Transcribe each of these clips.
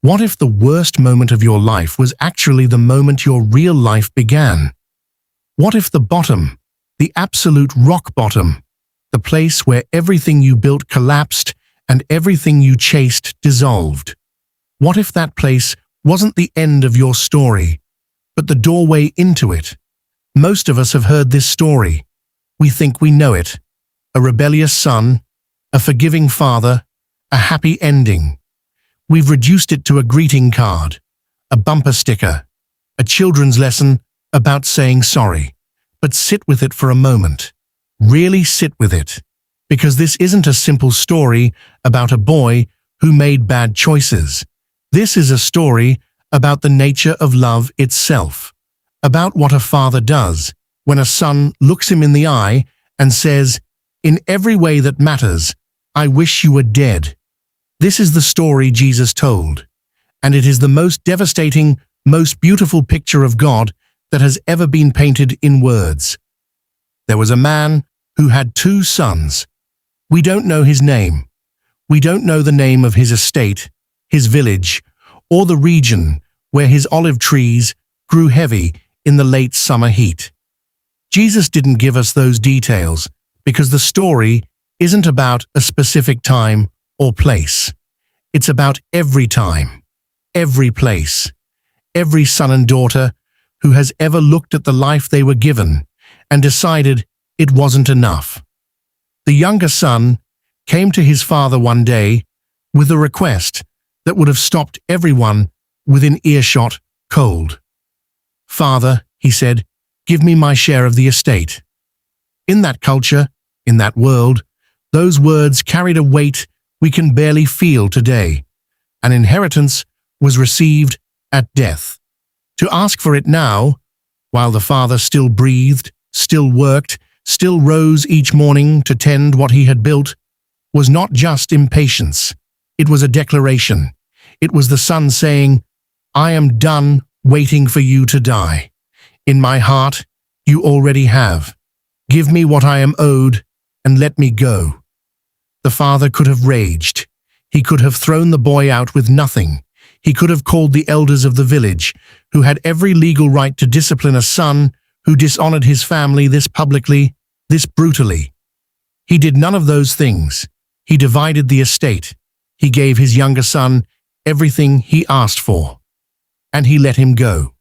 What if the worst moment of your life was actually the moment your real life began? What if the bottom, the absolute rock bottom, the place where everything you built collapsed and everything you chased dissolved? What if that place wasn't the end of your story, but the doorway into it? Most of us have heard this story. We think we know it. A rebellious son, a forgiving father, a happy ending. We've reduced it to a greeting card, a bumper sticker, a children's lesson about saying sorry. But sit with it for a moment. Really sit with it. Because this isn't a simple story about a boy who made bad choices. This is a story about the nature of love itself. About what a father does when a son looks him in the eye and says, "In every way that matters, I wish you were dead." This is the story Jesus told, and it is the most devastating, most beautiful picture of God that has ever been painted in words. There was a man who had 2 sons. We don't know his name. We don't know the name of his estate, his village, or the region where his olive trees grew heavy in the late summer heat. Jesus didn't give us those details because the story isn't about a specific time or place. It's about every time, every place, every son and daughter who has ever looked at the life they were given and decided it wasn't enough. The younger son came to his father one day with a request that would have stopped everyone within earshot cold. "Father," he said, "give me my share of the estate." In that culture, in that world, those words carried a weight we can barely feel today. An inheritance was received at death. To ask for it now, while the father still breathed, still worked, still rose each morning to tend what he had built, was not just impatience. It was a declaration. It was the son saying, "I am done waiting for you to die. In my heart, you already have. Give me what I am owed and let me go." The father could have raged. He could have thrown the boy out with nothing. He could have called the elders of the village, who had every legal right to discipline a son who dishonored his family this publicly, this brutally. He did none of those things. He divided the estate. He gave his younger son everything he asked for. And he let him go.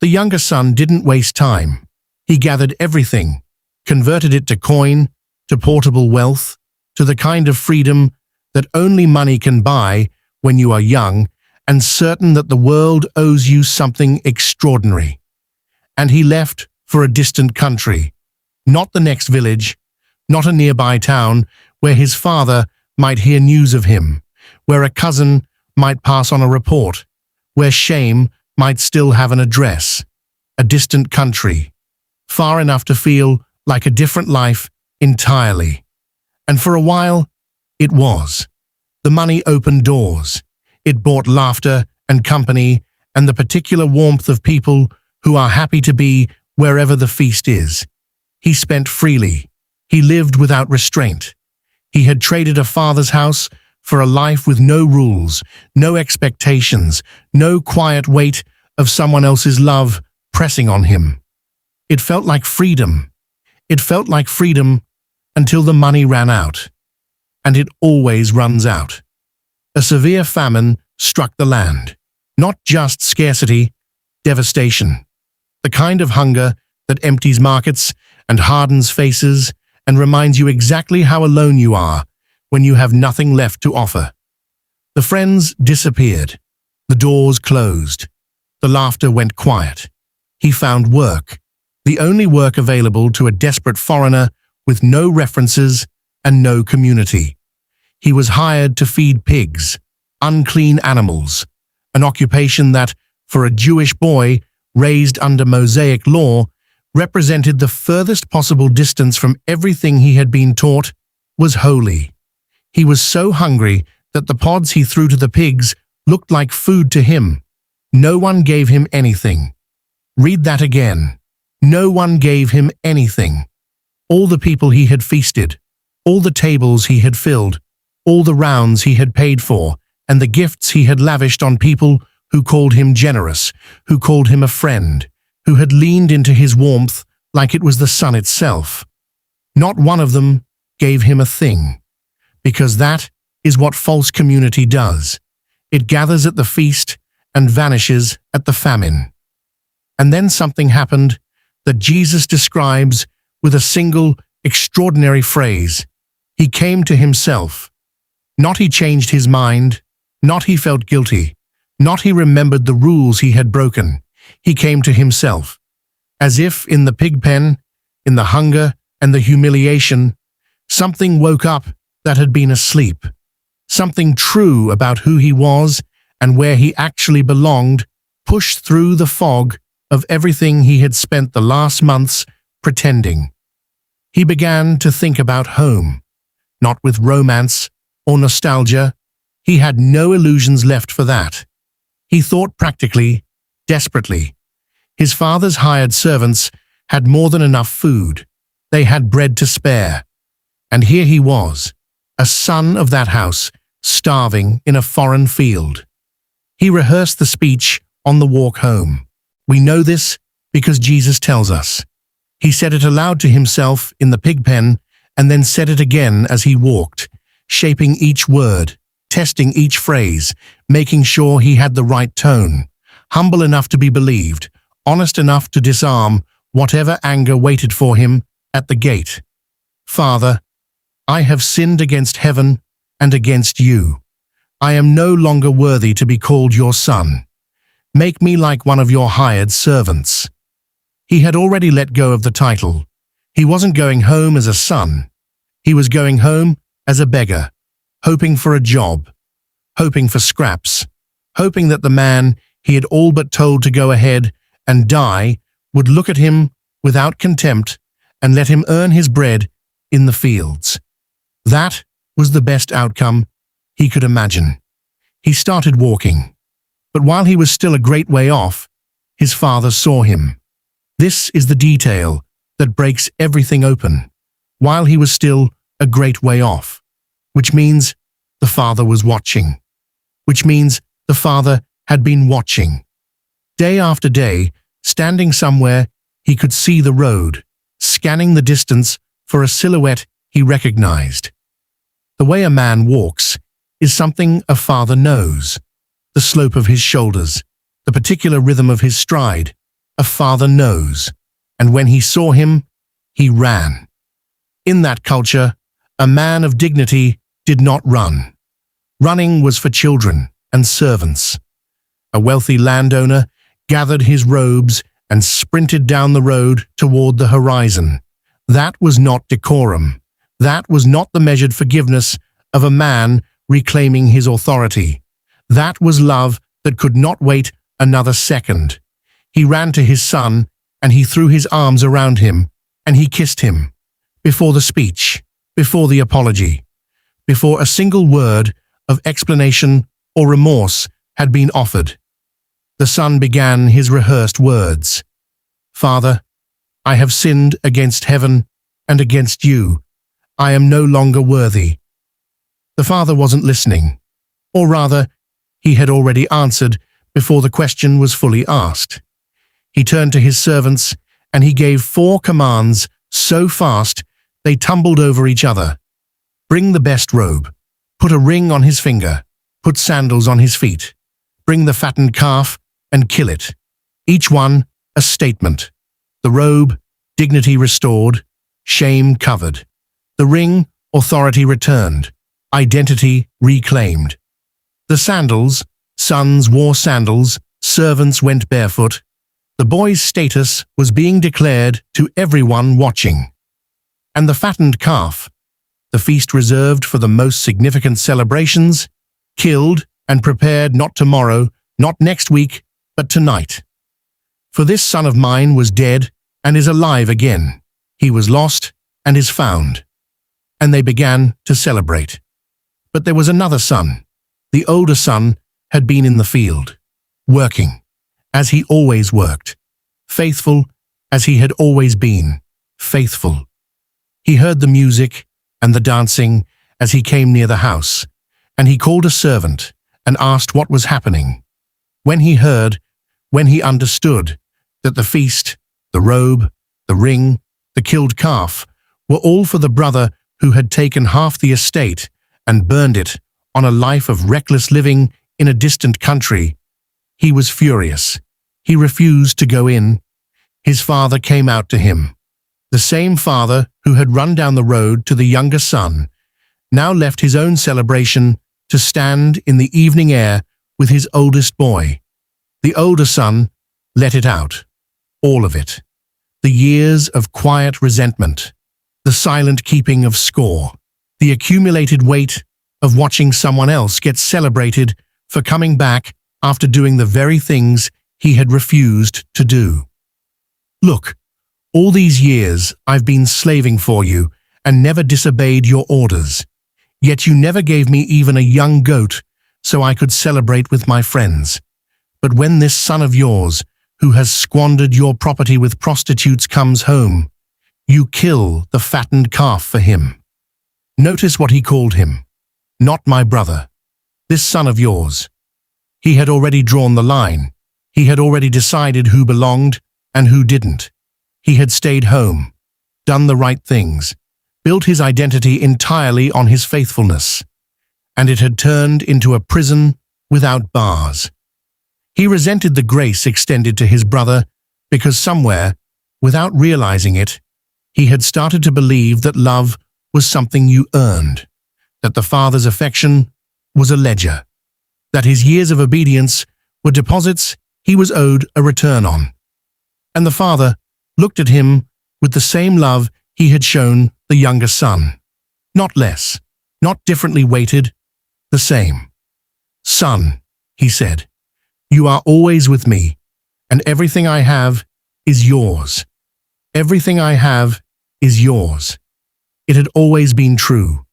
The younger son didn't waste time. He gathered everything, converted it to coin, to portable wealth, to the kind of freedom that only money can buy when you are young and certain that the world owes you something extraordinary. And he left for a distant country, not the next village, not a nearby town where his father might hear news of him, where a cousin might pass on a report, where shame might still have an address. A distant country, far enough to feel like a different life entirely. And for a while, it was. The money opened doors. It brought laughter and company and the particular warmth of people who are happy to be wherever the feast is. He spent freely. He lived without restraint. He had traded a father's house for a life with no rules, no expectations, no quiet weight of someone else's love pressing on him. It felt like freedom. It felt like freedom until the money ran out. And it always runs out. A severe famine struck the land. Not just scarcity, devastation. The kind of hunger that empties markets and hardens faces and reminds you exactly how alone you are when you have nothing left to offer. The friends disappeared. The doors closed. The laughter went quiet. He found work, the only work available to a desperate foreigner with no references and no community. He was hired to feed pigs, unclean animals, an occupation that, for a Jewish boy raised under Mosaic law, represented the furthest possible distance from everything he had been taught was holy. He was so hungry that the pods he threw to the pigs looked like food to him. No one gave him anything. Read that again. No one gave him anything. All the people he had feasted, all the tables he had filled, all the rounds he had paid for, and the gifts he had lavished on people who called him generous, who called him a friend, who had leaned into his warmth like it was the sun itself. Not one of them gave him a thing, because that is what false community does. It gathers at the feast and vanishes at the famine. And then something happened that Jesus describes with a single extraordinary phrase. He came to himself. Not he changed his mind, not he felt guilty, not he remembered the rules he had broken. He came to himself. As if in the pig pen, in the hunger and the humiliation, something woke up that had been asleep. Something true about who he was and where he actually belonged pushed through the fog of everything he had spent the last months pretending. He began to think about home, not with romance or nostalgia. He had no illusions left for that. He thought practically, desperately. His father's hired servants had more than enough food. They had bread to spare. And here he was, a son of that house, starving in a foreign field. He rehearsed the speech on the walk home. We know this because Jesus tells us. He said it aloud to himself in the pig pen and then said it again as he walked, shaping each word, testing each phrase, making sure he had the right tone, humble enough to be believed, honest enough to disarm whatever anger waited for him at the gate. Father, I have sinned against heaven and against you. I am no longer worthy to be called your son. Make me like one of your hired servants. He had already let go of the title. He wasn't going home as a son. He was going home as a beggar, hoping for a job, hoping for scraps, hoping that the man he had all but told to go ahead and die would look at him without contempt and let him earn his bread in the fields. That was the best outcome he could imagine. He started walking, but while he was still a great way off, his father saw him. This is the detail that breaks everything open. While he was still a great way off, which means the father was watching, which means the father had been watching. Day after day, standing somewhere, he could see the road, scanning the distance for a silhouette he recognized. The way a man walks is something a father knows. The slope of his shoulders, the particular rhythm of his stride, a father knows. And when he saw him, he ran. In that culture, a man of dignity did not run. Running was for children and servants. A wealthy landowner gathered his robes and sprinted down the road toward the horizon. That was not decorum. That was not the measured forgiveness of a man reclaiming his authority. That was love that could not wait another second. He ran to his son, and he threw his arms around him, and he kissed him. Before the speech, before the apology, before a single word of explanation or remorse had been offered, the son began his rehearsed words. Father, I have sinned against heaven and against you. I am no longer worthy. The father wasn't listening, or rather, he had already answered before the question was fully asked. He turned to his servants, and he gave 4 commands so fast they tumbled over each other. Bring the best robe. Put a ring on his finger. Put sandals on his feet. Bring the fattened calf and kill it. Each one a statement. The robe, dignity restored, shame covered. The ring, authority returned, identity reclaimed. The sandals, sons wore sandals, servants went barefoot. The boy's status was being declared to everyone watching. And the fattened calf, the feast reserved for the most significant celebrations, killed and prepared not tomorrow, not next week, but tonight. For this son of mine was dead and is alive again. He was lost and is found. And they began to celebrate. But there was another son. The older son had been in the field, working, as he always worked, faithful as he had always been, faithful. He heard the music and the dancing as he came near the house, and he called a servant and asked what was happening. When he heard, when he understood that the feast, the robe, the ring, the killed calf were all for the brother who had taken half the estate and burned it on a life of reckless living in a distant country, he was furious. He refused to go in. His father came out to him. The same father who had run down the road to the younger son now left his own celebration to stand in the evening air with his oldest boy. The older son let it out, all of it. The years of quiet resentment, the silent keeping of score, the accumulated weight of watching someone else get celebrated for coming back after doing the very things he had refused to do. Look, all these years I've been slaving for you and never disobeyed your orders. Yet you never gave me even a young goat so I could celebrate with my friends. But when this son of yours, who has squandered your property with prostitutes, comes home, you kill the fattened calf for him. Notice what he called him. Not my brother. This son of yours. He had already drawn the line. He had already decided who belonged and who didn't. He had stayed home, done the right things, built his identity entirely on his faithfulness, and it had turned into a prison without bars. He resented the grace extended to his brother because somewhere, without realizing it, he had started to believe that love was something you earned, that the father's affection was a ledger, that his years of obedience were deposits he was owed a return on. And the father looked at him with the same love he had shown the younger son. Not less, not differently weighted, the same. Son, he said, you are always with me, and everything I have is yours. Everything I have is yours. It had always been true.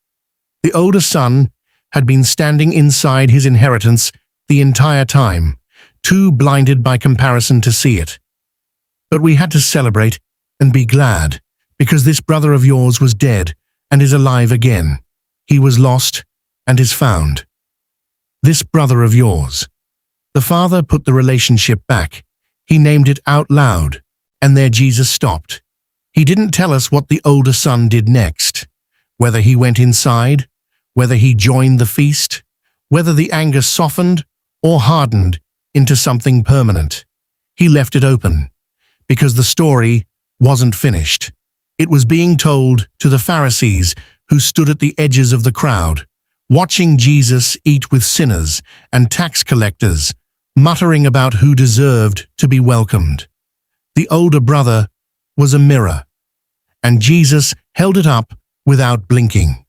The older son had been standing inside his inheritance the entire time, too blinded by comparison to see it. But we had to celebrate and be glad, because this brother of yours was dead and is alive again. He was lost and is found. This brother of yours. The father put the relationship back. He named it out loud, and there Jesus stopped. He didn't tell us what the older son did next, whether he went inside, whether he joined the feast, whether the anger softened or hardened into something permanent. He left it open, because the story wasn't finished. It was being told to the Pharisees who stood at the edges of the crowd, watching Jesus eat with sinners and tax collectors, muttering about who deserved to be welcomed. The older brother was a mirror, and Jesus held it up without blinking.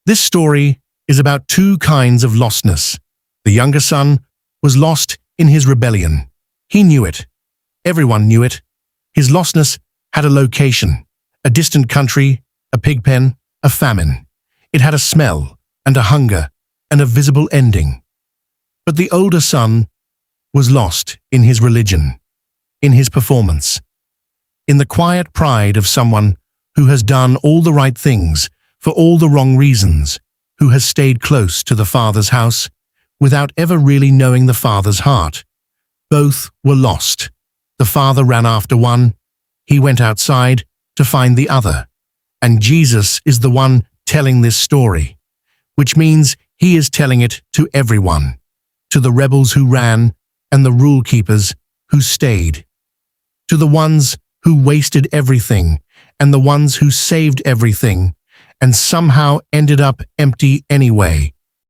This story is about two kinds of lostness. The younger son was lost in his rebellion. He knew it. Everyone knew it. His lostness had a location, a distant country, a pig pen, a famine. It had a smell and a hunger and a visible ending. But the older son was lost in his religion, in his performance, in the quiet pride of someone who has done all the right things for all the wrong reasons, who has stayed close to the Father's house without ever really knowing the Father's heart. Both were lost. The Father ran after one. He went outside to find the other. And Jesus is the one telling this story, which means he is telling it to everyone, to the rebels who ran and the rule keepers who stayed, to the ones who wasted everything and the ones who saved everything and somehow ended up empty anyway.